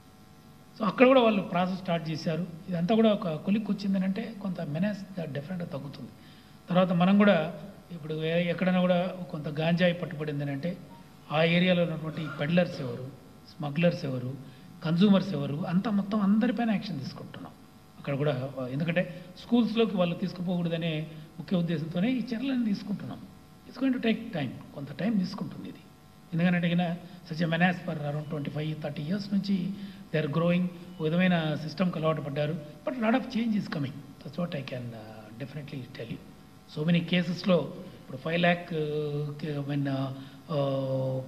[SPEAKER 1] సో అక్కడ కూడా వాళ్ళు ప్రాసెస్ స్టార్ట్ చేశారు. ఇదంతా కూడా ఒక కొలిక్కి వచ్చిందని అంటే కొంత మెనాస్ డెఫినెట్గా తగ్గుతుంది. తర్వాత మనం కూడా ఇప్పుడు ఎక్కడైనా కూడా కొంత గాంజాయి పట్టుబడింది అంటే ఆ ఏరియాలో ఉన్నటువంటి పెడ్లర్స్ ఎవరు, స్మగ్లర్స్ ఎవరు, కన్జ్యూమర్స్ ఎవరు అంతా మొత్తం అందరిపైన యాక్షన్ తీసుకుంటున్నాం అక్కడ కూడా. ఎందుకంటే స్కూల్స్లోకి వాళ్ళు తీసుకుపోకూడదనే ముఖ్య ఉద్దేశంతోనే ఈ చర్యలను తీసుకుంటున్నాం. It's going to take time, కొంత టైం తీసుకుంటుంది ఇది. ఎందుకంటే such a menace for around 25-30 years నుంచి దే ఆర్ గ్రోయింగ్. ఒక విధమైన సిస్టమ్కి అలవాటు పడ్డారు. But lot of change is coming. That's what I can definitely tell you. So many కేసెస్లో ఇప్పుడు 5 lakh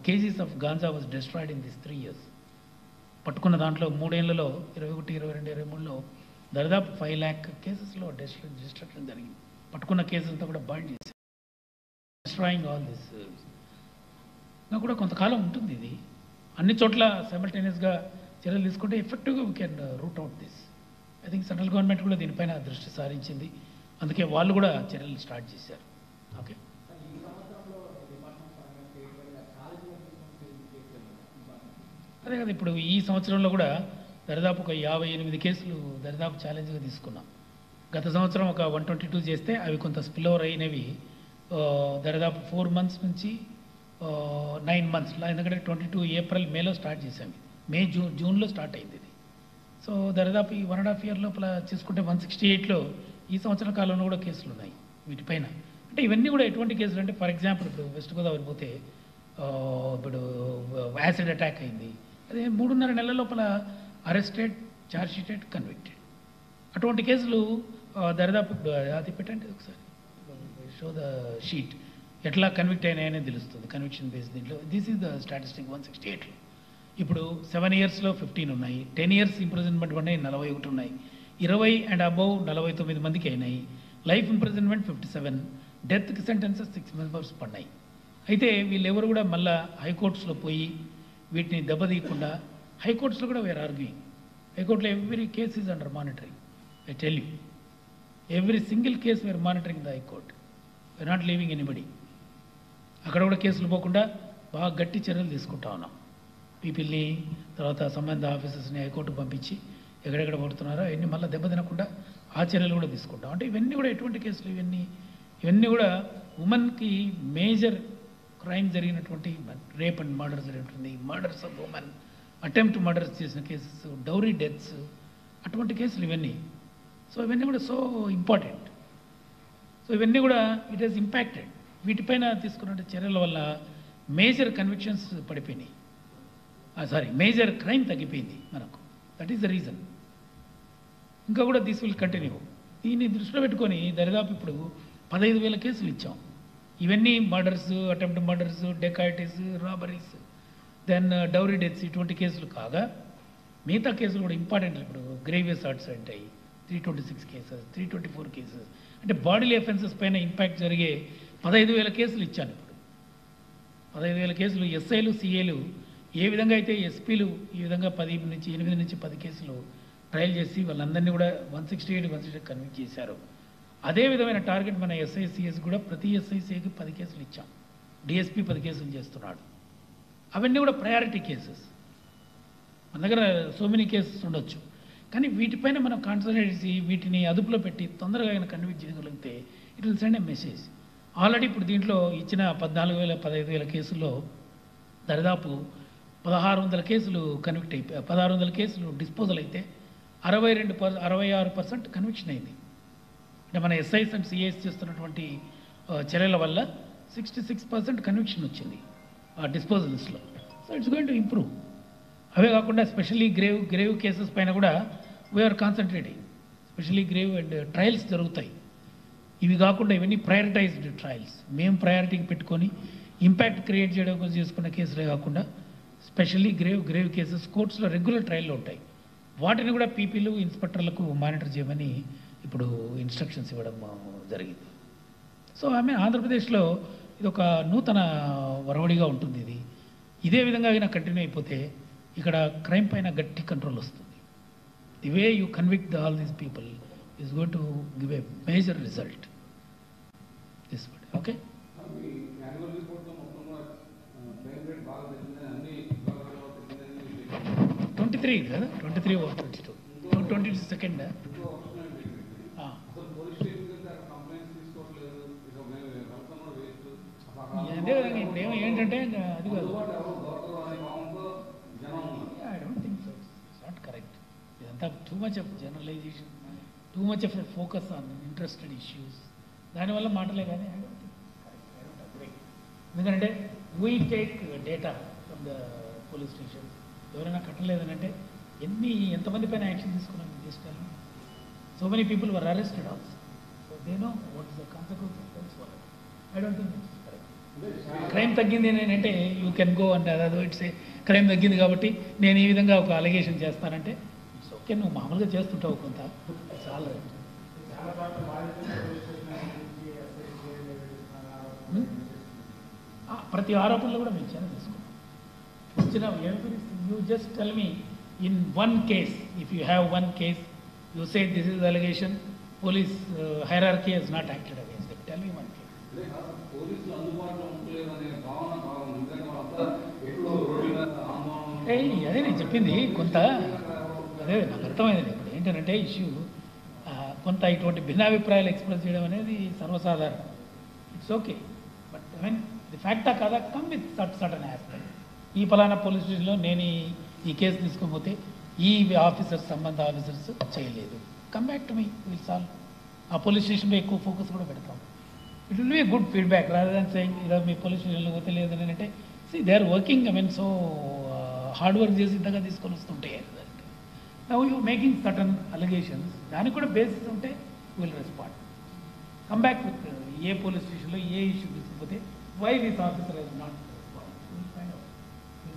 [SPEAKER 1] kgs of ganja was destroyed in this 3 years. పట్టుకున్న దాంట్లో 3 ఏళ్లలో 21, 22, 23లో దాదాపు 5 lakh కేసెస్లో డిస్ట్రక్షన్ జరిగింది. పట్టుకున్న కేసెస్ అంతా కూడా బర్న్ చేసి డిస్ట్రాయింగ్ ఆల్ దిస్. ఇంకా కూడా కొంతకాలం ఉంటుంది ఇది. అన్ని చోట్ల సైమల్టేనియస్గా చర్యలు తీసుకుంటే ఎఫెక్టివ్గా we can route out this. I think central government కూడా దీనిపైన దృష్టి సారించింది. అందుకే వాళ్ళు కూడా చర్యలు స్టార్ట్ చేశారు. ఓకే. అదే కదా ఇప్పుడు ఈ సంవత్సరంలో కూడా దరిదాపు ఒక 58 కేసులు దరిదాపు ఛాలెంజ్గా తీసుకున్నాం. గత సంవత్సరం ఒక 122 చేస్తే అవి కొంత స్పిల్ ఓవర్ అయినవి దరిదాపు 4 months నుంచి 9 months. ఎందుకంటే 22 April, Mayలో స్టార్ట్ చేసాం. May, June, Juneలో స్టార్ట్ అయింది ఇది. సో దరిదాపు ఈ 1.5 year లోపల చూసుకుంటే 168లో ఈ సంవత్సర కాలంలో కూడా కేసులు ఉన్నాయి వీటిపైన. అంటే ఇవన్నీ కూడా ఎటువంటి కేసులు అంటే, ఫర్ ఎగ్జాంపుల్ ఇప్పుడు వెస్ట్ గోదావరి పోతే ఇప్పుడు యాసిడ్ అటాక్ అయింది, అదే 3.5 నెలల లోపల అరెస్టెడ్, ఛార్జ్ షీటెడ్, కన్విక్టెడ్. అటువంటి కేసులు దరిదాపు ఇప్పుడు అది పెట్టండి ఒకసారి, షో ద షీట్, ఎట్లా కన్విక్ట్ అయినాయనే తెలుస్తుంది కన్విక్షన్ బేస్. దీంట్లో దిస్ ఈజ్ ద స్టాటిస్టిక్ 168లో. ఇప్పుడు 7 yearsలో 15 ఉన్నాయి, 10 years ఇంప్రిజన్మెంట్ ఉన్నాయి 41 ఉన్నాయి, 20 and above 49 మందికి అయినాయి, లైఫ్ ఇంప్రిజన్మెంట్ 57, డెత్కి సెంటెన్సెస్ 6 members పడినాయి. అయితే వీళ్ళెవరు కూడా మళ్ళా హైకోర్ట్స్లో పోయి వీటిని దెబ్బతీయకుండా, హైకోర్ట్స్లో కూడా వేర్ ఆర్గ్యూయింగ్, హైకోర్టులో every case is under monitoring. I tell you, every single case we're monitoring the high court, we're not leaving anybody. అక్కడ కూడా కేసులు పోకుండా బాగా గట్టి చర్యలు తీసుకుంటా ఉన్నాం. పీపీల్ని, తర్వాత సంబంధ ఆఫీసర్స్ని హైకోర్టుకు పంపించి ఎక్కడెక్కడ పడుతున్నారో అవన్నీ మళ్ళీ దెబ్బతినకుండా ఆ చర్యలు కూడా తీసుకుంటాం. అంటే ఇవన్నీ కూడా ఎటువంటి కేసులు ఇవన్నీ కూడా ఉమెన్కి మేజర్ క్రైమ్ జరిగినటువంటి, రేప్ అండ్ మర్డర్ జరిగినటువంటి, murders of women, attempt murders చేసిన కేసెస్, డౌరీ డెత్స్, అటువంటి కేసులు ఇవన్నీ. సో ఇవన్నీ కూడా సో ఇంపార్టెంట్. సో ఇవన్నీ కూడా ఇట్ ఈస్ ఇంపాక్టెడ్. వీటిపైన తీసుకున్న చర్యల వల్ల మేజర్ కన్విక్షన్స్ పడిపోయినాయి, మేజర్ క్రైమ్ తగ్గిపోయింది మనకు. That is the reason. ఇంకా కూడా దిస్ విల్ కంటిన్యూ. దీన్ని దృష్టిలో పెట్టుకొని దరిదాపు ఇప్పుడు 15,000 కేసులు ఇచ్చాం. ఇవన్నీ murders, attempt murders, dacoities, robberies, then dowry deaths, ఇటువంటి కేసులు కాగా మిగతా కేసులు కూడా ఇంపార్టెంట్. ఇప్పుడు గ్రేవియస్ ఆర్ట్స్ ఉంటాయి, 326 కేసెస్, 324 కేసెస్, అంటే బాడీలీ అఫెన్సెస్ పైన ఇంపాక్ట్ జరిగే 15,000 కేసులు ఇచ్చాను. ఇప్పుడు 15,000 కేసులు ఎస్ఐలు, సిఏలు ఏ విధంగా అయితే ఎస్పీలు ఈ విధంగా 8 నుంచి 10 కేసులు ట్రయల్ చేసి వాళ్ళందరినీ కూడా 168 కన్విక్ట్ చేశారు. అదే విధమైన టార్గెట్ మన ఎస్ఐ, సిఎస్ కూడా ప్రతి ఎస్ఐసికి 10 కేసులు ఇచ్చాం. డిఎస్పీ 10 కేసులు చేస్తున్నాడు. అవన్నీ కూడా ప్రయారిటీ కేసెస్. మన దగ్గర సో మెనీ కేసెస్ ఉండొచ్చు, కానీ వీటిపైన మనం కాన్సన్ట్రేట్ చేసి వీటిని అదుపులో పెట్టి తొందరగా ఆయన కన్విక్ట్ చేయగలిగితే it will send A message. Already ఇప్పుడు దీంట్లో ఇచ్చిన 14,000, 15,000 కేసుల్లో దరిదాపు 1,600 కేసులు కన్విక్ట్ అయిపోయి, 1,600 కేసులు డిస్పోజల్ అయితే 66% కన్విక్షన్ అయింది. అంటే మన ఎస్ఐస్ అండ్ సిఐస్ చేస్తున్నటువంటి చర్యల వల్ల 66% కన్విక్షన్ వచ్చింది ఆ డిస్పోజల్స్లో. So it's going to improve. అవే కాకుండా స్పెషల్లీ గ్రేవ్ కేసెస్ పైన కూడా we're concentrating. Specially grave and trials జరుగుతాయి. ఇవి కాకుండా ఇవన్నీ ప్రయారిటైజ్డ్ ట్రయల్స్. మేము ప్రయారిటీకి పెట్టుకొని ఇంపాక్ట్ క్రియేట్ చేయడం కోసం చేసుకున్న కేసులే కాకుండా స్పెషల్లీ గ్రేవ్ కేసెస్ కోర్ట్స్లో రెగ్యులర్ ట్రయల్లో ఉంటాయి. వాటిని కూడా పీపీలు, ఇన్స్పెక్టర్లకు మానిటర్ చేయమని ఇప్పుడు ఇన్స్ట్రక్షన్స్ ఇవ్వడం జరిగింది. సో ఆంధ్రప్రదేశ్లో ఇది ఒక నూతన వరవడిగా ఉంటుంది. ఇదే విధంగా అయినా కంటిన్యూ అయిపోతే ఇక్కడ క్రైమ్ పైన గట్టి కంట్రోల్ వస్తుంది. The way you convict all these people is going to give a major result. This would okay. 23 కదా, 23 or 22, 22nd. అదే విధంగా ఇప్పుడు ఏంటంటే అది కాదు, I don't think so, it's not correct. ఇదంతా too much of generalisation, too much of focus on interested issues. దానివల్ల మాటలే కానీ ఐ డోంట్ థింక్ కరెక్ట్. ఎందుకంటే we take data from the police station. ఎవరైనా కట్టలేదని అంటే ఎంతమంది పైన యాక్షన్ తీసుకున్నాం తీసుకెళ్ళి. So many people were arrested also. So they know what is the consequences for it. I don't think it's correct. Crime తగ్గింది అంటే యూ కెన్ గో అంటే అదో ఇట్స్ క్రైమ్ తగ్గింది కాబట్టి నేను ఈ విధంగా ఒక అలిగేషన్ చేస్తానంటే ఇట్స్ ఓకే, నువ్వు మామూలుగా చేస్తుంటావు కొంత, చాలా ప్రతి ఆరోపణలు కూడా మేము చాలా తీసుకున్నాం. వచ్చిన you just tell me in one case, if you have one case, you say this is allegation, police hierarchy has not acted against it. Tell me one case. అదే నేను చెప్పింది కొంత, అదే నాకు అర్థమైంది. ఇప్పుడు ఏంటంటే ఇష్యూ కొంత ఇటువంటి భిన్నాభిప్రాయాలు ఎక్స్ప్రెస్ చేయడం అనేది సర్వసాధారణం. It's okay, but I mean the ఫ్యాక్టా కాదా కమ్ విత్ సర్టన్ ఆస్పెక్ట్. ఈ పలానా పోలీస్ స్టేషన్లో నేను ఈ కేసు తీసుకుపోతే ఈ ఆఫీసర్స్ సంబంధ ఆఫీసర్స్ చేయలేదు. Come back to me, will solve. ఆ పోలీస్ స్టేషన్లో ఎక్కువ ఫోకస్ కూడా పెడతాం. It will be good feedback rather than saying ఈరోజు మీ పోలీస్ స్టేషన్లో పోతే లేదని అంటే they are working. I mean so hard work చేసి ఇంతగా తీసుకొని వస్తుంటాయి. Now you making certain allegations, దానికి కూడా బేసిస్ ఉంటే will respond. Come back with ఏ పోలీస్ స్టేషన్లో ఏ ఇష్యూ తీసుకుపోతే why this officer has not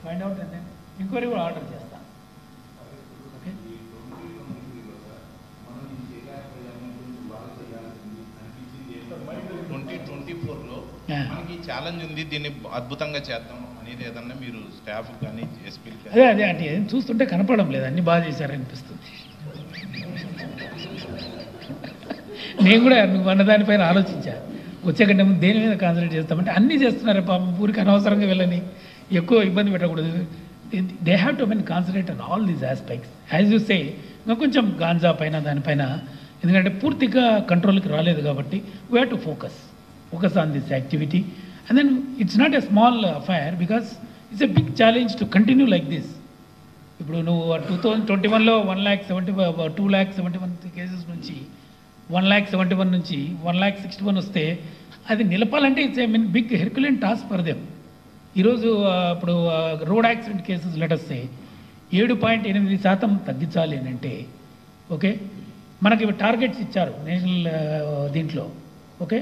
[SPEAKER 1] find out and then enquiry కూడా ఆర్డర్ చేస్తాను. ఓకే,
[SPEAKER 2] 2024లో మనకి ఛాలెంజ్ ఉంది, దీన్ని అద్భుతంగా చేద్దాం అనేది ఏదన్నా మీరు స్టాఫ్ కానీ ఎస్పీలు
[SPEAKER 1] అదే అదే అంటే ఏం చూస్తుంటే కనపడడం లేదు, అన్ని బాగా చేశారనిపిస్తుంది. నేను కూడా నువ్వు అన్న దానిపైన ఆలోచించా, వచ్చే కంటే ముందు దేని మీద కాన్సన్ట్రేట్ చేస్తామంటే అన్నీ చేస్తున్నారు పాపం, ఊరికి అనవసరంగా వెళ్ళని ఎక్కువ ఇబ్బంది పెట్టకూడదు. They have to mean concentrate on all these aspects. As you say ఇంకా కొంచెం గాంజా పైన దానిపైన, ఎందుకంటే పూర్తిగా కంట్రోల్కి రాలేదు కాబట్టి we have to focus on this activity. And then it's not a small affair because it's a big challenge to continue like this. ఇప్పుడు నువ్వు 2021లో 271 కేసెస్ నుంచి 171 నుంచి 161 వస్తే అది నిలపాలంటే it's I mean big herculean task for them. ఈరోజు ఇప్పుడు road accident cases లెటర్స్తే 7.8% తగ్గించాలి అని అంటే ఓకే, మనకి టార్గెట్స్ ఇచ్చారు నేషనల్ దీంట్లో. ఓకే,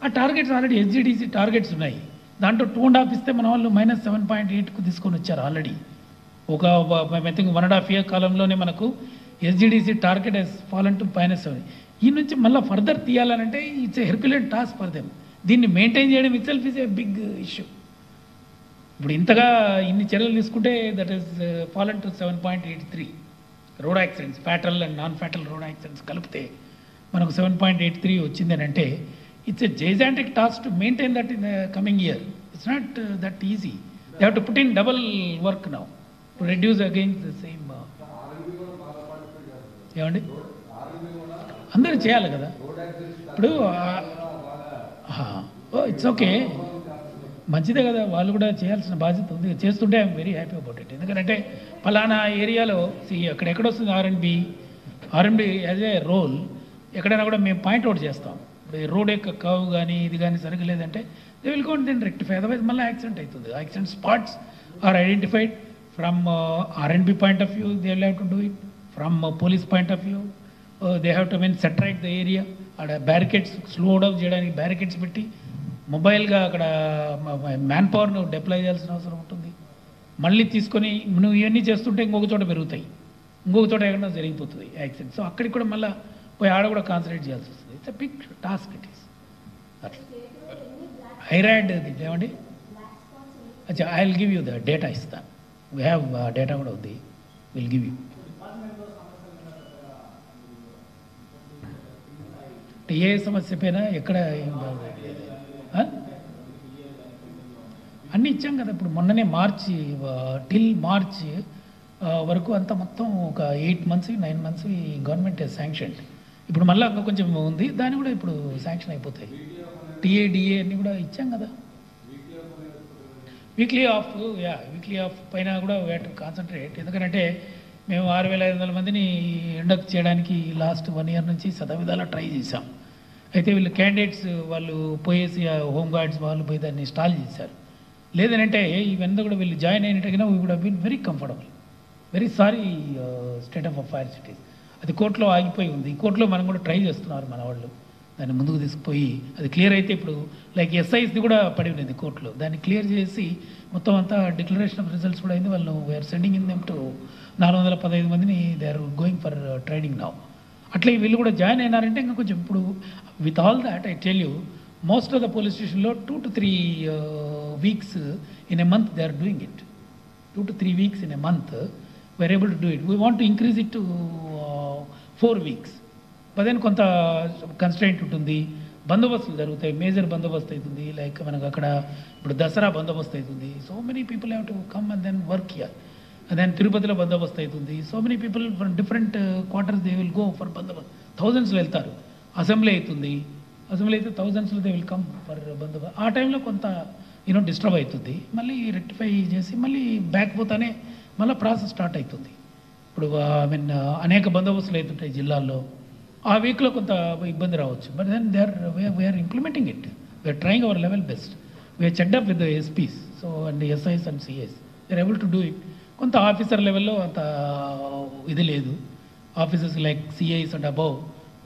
[SPEAKER 1] ఆ టార్గెట్స్ ఆల్రెడీ ఎస్జిడిసి టార్గెట్స్ ఉన్నాయి, దాంట్లో 2.5 ఇస్తే మన వాళ్ళు -7.8కు తీసుకొని వచ్చారు ఆల్రెడీ. ఒక ఐ థింక్ 1.5 ఇయర్ కాలంలోనే మనకు SGDC target has fallen to -7. ఈ నుంచి మళ్ళీ ఫర్దర్ తీయాలనంటే ఇట్స్ ఎ హెర్క్యులెన్ టాస్క్ ఫర్ దెమ్. దీన్ని మెయింటైన్ చేయడం itself is a big issue. ఇప్పుడు ఇంతగా ఇన్ని చర్యలు తీసుకుంటే that is fallen to 7.83 road accidents, fatal and non fatal road accidents కలిపితే మనకు 7.83 వచ్చింది అని అంటే it's a gigantic task to maintain that in the coming year. It's not that easy. They have to put in double work now to reduce against the same. ఏమండి అందరూ చేయాలి కదా. ఇప్పుడు ఇట్స్ ఓకే, మంచిదే కదా, వాళ్ళు కూడా చేయాల్సిన బాధ్యత ఉంది, చేస్తుంటే I'm very happy about it. ఎందుకంటే ఫలానా ఏరియాలో అక్కడెక్కడ వస్తుంది ఆర్ఎండి యాజ్ ఏ రోల్, ఎక్కడైనా కూడా మేము పాయింట్అవుట్ చేస్తాం. ఇప్పుడు రోడ్ యొక్క కర్వ్ కానీ ఇది కానీ సరిగ్గా లేదంటే they will go then rectify, otherwise మళ్ళీ యాక్సిడెంట్ అవుతుంది. Accident spots are identified from R and B point of view, they will have to do it. From police point of view they have to mean set right the area. అక్కడ barricades slow down చేయడానికి barricades పెట్టి మొబైల్గా అక్కడ man పవర్ను deploy చేయాల్సిన అవసరం ఉంటుంది. మళ్ళీ తీసుకొని నువ్వు ఇవన్నీ చేస్తుంటే ఇంకొక చోట పెరుగుతాయి, ఇంకొక చోట ఎక్కడన్నా జరిగిపోతుంది యాక్సిడెంట్. సో అక్కడికి కూడా మళ్ళీ పోయి ఆడ కూడా కాన్సన్ట్రేట్ చేయాల్సి వస్తుంది. It's a big task it is. అట్లా ఐరాడ్ ఏమండి, అచ్చా I will give you the data ఇస్తాను. వీ హ్యావ్ డేటా కూడా ఉంది, విల్ గివ్ యూ. ఏ సమస్య పైన ఎక్కడ అన్నీ ఇచ్చాం కదా. ఇప్పుడు మొన్ననే టిల్ మార్చ్ వరకు అంతా మొత్తం ఒక 8 months 9 months గవర్నమెంట్ శాంక్షన్. ఇప్పుడు మళ్ళీ ఇంకా కొంచెం ఉంది, దాన్ని కూడా ఇప్పుడు శాంక్షన్ అయిపోతాయి. టీఏడిఏ అన్నీ కూడా ఇచ్చాం కదా. వీక్లీ ఆఫ్ పైన కూడా వీ హ్యావ్ టు కాన్సన్ట్రేట్. ఎందుకంటే మేము 6,500 మందిని ఇండక్ట్ చేయడానికి లాస్ట్ 1 year నుంచి శతవిధాలా ట్రై చేశాం. అయితే వీళ్ళు క్యాండిడేట్స్ వాళ్ళు పోయేసి హోమ్ గార్డ్స్ వాళ్ళు పోయి దాన్ని ఇన్స్టాల్ చేశారు. లేదనంటే ఇవన్నీ కూడా వీళ్ళు జాయిన్ అయినట్టుగా we would have been very comfortable. Very sorry state of affairs it is. అది కోర్టులో ఆగిపోయి ఉంది. కోర్టులో మనం కూడా ట్రై చేస్తున్నారు మన వాళ్ళు, దాన్ని ముందుకు తీసుకుపోయి అది క్లియర్ అయితే ఇప్పుడు లైక్ ఎస్ఐస్ది కూడా పడి ఉన్నది కోర్టులో, దాన్ని క్లియర్ చేసి మొత్తం అంతా డిక్లరేషన్ ఆఫ్ రిజల్ట్స్ కూడా అయింది. వాళ్ళు we're sending in them to 415 మందిని they are going for training now. అట్లా వీళ్ళు కూడా జాయిన్ అయినారంటే ఇంకా కొంచెం ఇప్పుడు with all that I tell you most of the police స్టేషన్లో 2 to 3 weeks in a month they are doing it. 2 to 3 weeks in a month we are able to do it. We want to increase it to 4 weeks. But then కొంత constraint ఉంటుంది, బందోబస్తులు జరుగుతాయి, major బందోబస్తు అవుతుంది. Like మనకు అక్కడ ఇప్పుడు దసరా బందోబస్తు అవుతుంది. So many people have to come and then work here. And then తిరుపతిలో బందోబస్తు అవుతుంది. So many people from different quarters they will go for బందోబస్తు. థౌజండ్స్లో వెళ్తారు. అసెంబ్లీ అవుతుంది, అసెంబ్లీ అయితే థౌజండ్స్లో దే విల్ కమ్ ఫర్ బందోబస్తు. ఆ టైంలో కొంత డిస్టర్బ్ అవుతుంది. మళ్ళీ రెక్టిఫై చేసి మళ్ళీ బ్యాక్ పోతానే మళ్ళీ ప్రాసెస్ స్టార్ట్ అవుతుంది. ఇప్పుడు ఐ మీన్ అనేక బందోబస్తులు అవుతుంటాయి జిల్లాల్లో. ఆ వీక్లో కొంత ఇబ్బంది రావచ్చు. But then we are implementing it. We are trying our level best. We are checked up with the SPs and SIs and CIs. We are able to do it. కొంత ఆఫీసర్ లెవెల్లో అంత ఇది లేదు. Officers like CIs and above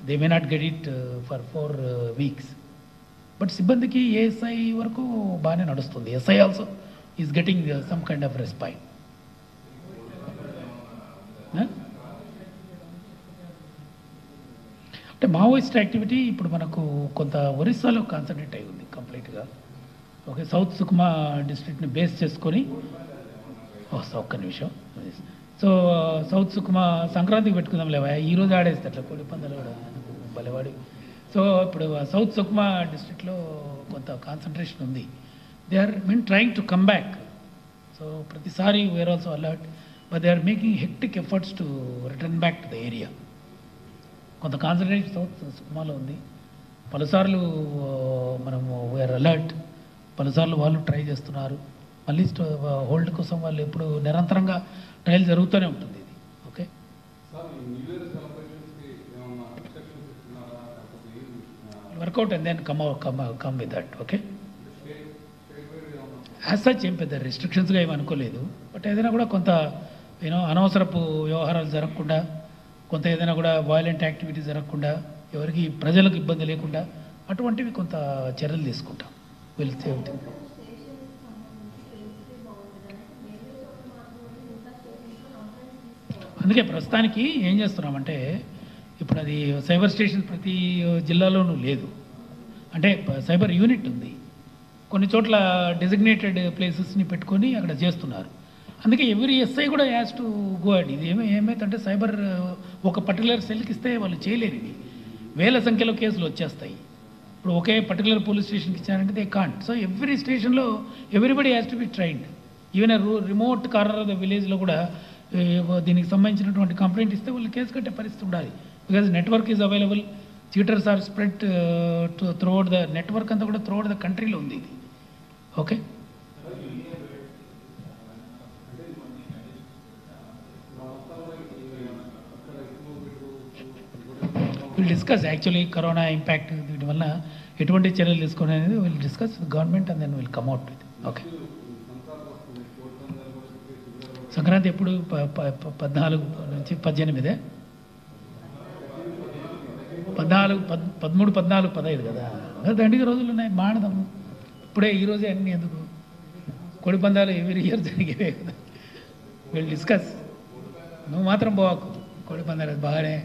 [SPEAKER 1] they may not get it for 4 weeks. But సిబ్బందికి ASI వరకు బాగానే నడుస్తుంది. SI also is getting some kind of respite. అంటే మావోయిస్ట్ యాక్టివిటీ ఇప్పుడు మనకు కొంత ఒరిస్సాలో కాన్సన్ట్రేట్ అయి ఉంది కంప్లీట్గా. ఓకే, సౌత్ సుకుమా డిస్ట్రిక్ట్ని బేస్ చేసుకొని ఒక్క నిమిషం. సో సౌత్ సుకుమా సంక్రాంతికి పెట్టుకుందాం లేవా, ఈరోజు ఆడేస్తే అట్లా కోడి పందాలు కూడా బలవాడి. సో ఇప్పుడు సౌత్ సుకుమా డిస్ట్రిక్ట్లో కొంత కాన్సన్ట్రేషన్ ఉంది. They are trying to come back. So ప్రతిసారి we're also alert, but they are making hectic efforts to return back to the area. కొంత కాన్సన్ట్రేషన్ సౌత్ సుకుమాలో ఉంది. పలుసార్లు మనము వీఆర్ అలర్ట్, పలుసార్లు వాళ్ళు ట్రై చేస్తున్నారు. మళ్ళీ హోల్డ్ కోసం వాళ్ళు ఎప్పుడు నిరంతరంగా ట్రయల్ జరుగుతూనే ఉంటుంది ఇది. Okay, work out and then come with that. Okay, as such ఏం పెద్ద రిస్ట్రిక్షన్స్గా ఏమి అనుకోలేదు. బట్ ఏదైనా కూడా కొంత అనవసరపు వ్యవహారాలు జరగకుండా, కొంత ఏదైనా కూడా వైలెంట్ యాక్టివిటీ జరగకుండా, ఎవరికి ప్రజలకు ఇబ్బంది లేకుండా అటువంటివి కొంత చర్యలు తీసుకుంటాం. వెళ్తే అందుకే ప్రస్తుతానికి ఏం చేస్తున్నామంటే, ఇప్పుడు అది సైబర్ స్టేషన్ ప్రతి జిల్లాలోనూ లేదు. అంటే సైబర్ యూనిట్ ఉంది, కొన్ని చోట్ల డెసిగ్నేటెడ్ ప్లేసెస్ని పెట్టుకొని అక్కడ చేస్తున్నారు. అందుకే ఎవ్రీ ఎస్ఐ కూడా హ్యాస్ టు గో అడ్. ఇది ఏమైతుందంటే సైబర్ ఒక పర్టికులర్ సెల్కి ఇస్తే వాళ్ళు చేయలేరు. ఇది వేల సంఖ్యలో కేసులు వచ్చేస్తాయి. ఇప్పుడు ఒకే పర్టికులర్ పోలీస్ స్టేషన్కి ఇచ్చారంటే దే కాంట్. సో ఎవ్రీ స్టేషన్లో everybody has to be trained. Even remote corner of the విలేజ్లో కూడా దీనికి సంబంధించినటువంటి కంప్లైంట్ ఇస్తే వాళ్ళు కేసు కట్టే పరిస్థితి ఉండాలి. Because network is available, cheaters are spread throughout the network అంతా కూడా త్రూఅవుట్ ద కంట్రీలో ఉంది ఇది. Okay, will discuss actually corona impact వీటి వల్ల ఎటువంటి చర్యలు తీసుకునే అనేది will discuss government and then will come out with. Okay, Sankranti ఎప్పుడు 14 నుంచి 18, 13, 14, 15 కదా. దండిగా రోజులు ఉన్నాయి. మాడదాం ఇప్పుడే, ఈరోజే అన్నీ ఎందుకు. కోడి పందాలు ఎవరి ఇయర్ జరిగేవే కదా. Will discuss. నువ్వు మాత్రం పోవాకు కోడి పందాలు, బాగానే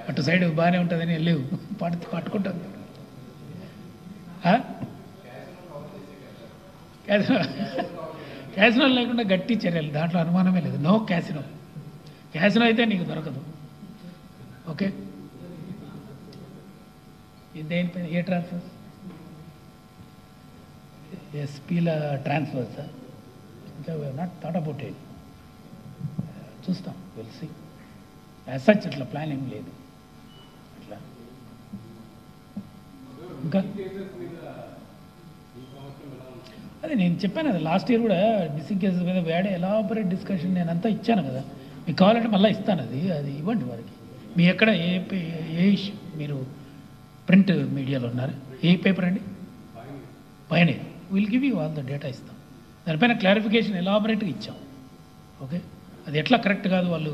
[SPEAKER 1] అటు సైడ్ బాగానే ఉంటుందని వెళ్ళేవు, పట్టుకుంటాను. క్యాసినో లేకుండా గట్టి చర్యలు, దాంట్లో అనుమానమే లేదు. No casino. క్యాసినో అయితే నీకు దొరకదు. ఓకే, దేనిపై ఏ ట్రాన్స్ఫర్స్? ఎస్పీల ట్రాన్స్ఫర్స్ ఇంకా నాట్ థాట్ అబౌట్ ఇట్. చూస్తాం, విల్ సీ. యాజ్ సచ్ అట్లా ప్లాన్ ఏం లేదు. అట్లా ఇంకా అదే నేను చెప్పాను కదా, లాస్ట్ ఇయర్ కూడా మిస్సింగ్ కేసెస్ మీద వేడే ఎలాబరేట్ డిస్కషన్ నేనంతా ఇచ్చాను కదా. మీకు కావాలంటే మళ్ళీ ఇస్తాను. అది ఇవ్వండి వారికి. మీ ఎక్కడ ఏ ఇష్యూ, మీరు ప్రింట్ మీడియాలో ఉన్నారు, ఏ పేపర్ అండి? పైన will give you all the data ఇస్తాం. దానిపైన క్లారిఫికేషన్ ఎలాబరేట్గా ఇచ్చాం. ఓకే, అది ఎట్లా కరెక్ట్ కాదు, వాళ్ళు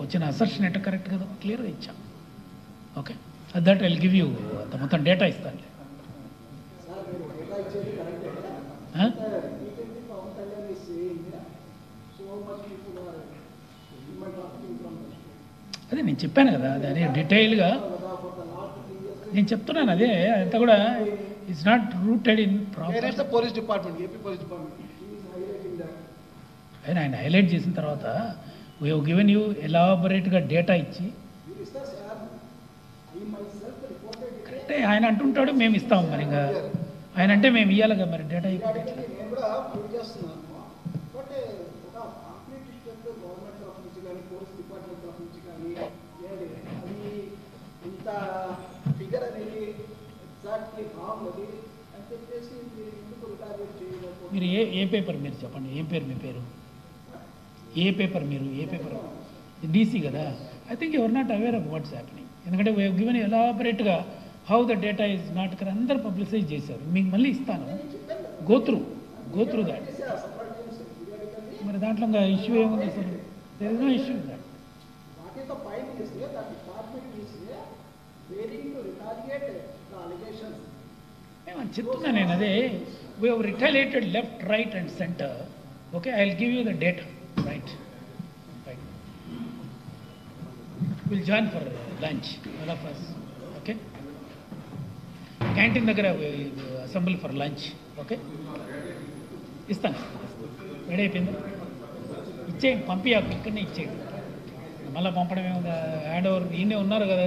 [SPEAKER 1] వచ్చిన అసర్షన్ ఎట్లా కరెక్ట్ కాదు క్లియర్గా ఇచ్చాం. Okay, that will give you అంత మొత్తం డేటా ఇస్తాను. అదే నేను చెప్పాను కదా, అదే డీటెయిల్గా నేను చెప్తున్నాను. అదే అంతా కూడా it's not rooted in proper
[SPEAKER 4] police department, AP police department.
[SPEAKER 1] ఆయన హైలైట్ చేసిన తర్వాత వీ హవ్ గివెన్ యూ ఎలాబరేట్గా డేటా ఇచ్చి, కరెక్టే ఆయన అంటుంటాడు, మేము ఇస్తాము. మరి ఇంకా ఆయన అంటే మేము ఇవ్వాలిగా, మరి డేటా ఇవ్వాలి. మీరు ఏ పేపర్ మీరు చెప్పండి, ఏం పేరు మీ పేరు, ఏ పేపర్ మీరు, ఏ పేపర్ డీసీ కదా. I think your not aware of what's happening. ఎందుకంటే వీ గివెన్ ఎలాబరేట్గా how the data is not correct అందరూ పబ్లిసైజ్ చేశారు. మీకు మళ్ళీ ఇస్తాను, గో త్రూ దాట్. మరి దాంట్లో ఇంకా ఇష్యూ ఏముంది అసలు? There is no issue that.
[SPEAKER 5] What is the point is here that department is here waiting to retaliate the allegations.
[SPEAKER 1] ఏమని చెప్తున్నా నేను అదే. We have retaliated left, right and centre. Okay, I will give you the data. Right, will join for lunch all of us. Okay, canteen దగ్గర assembly for lunch. Okay, ఇస్తాను. Ready అయిపోయిందా? ఇచ్చేయండి, పంపించాక ఇక్కడనే ఇచ్చేయండి. మళ్ళీ పంపడం ఏముందా? హ్యాండ్ ఓవర్ ఈయనే ఉన్నారు కదా.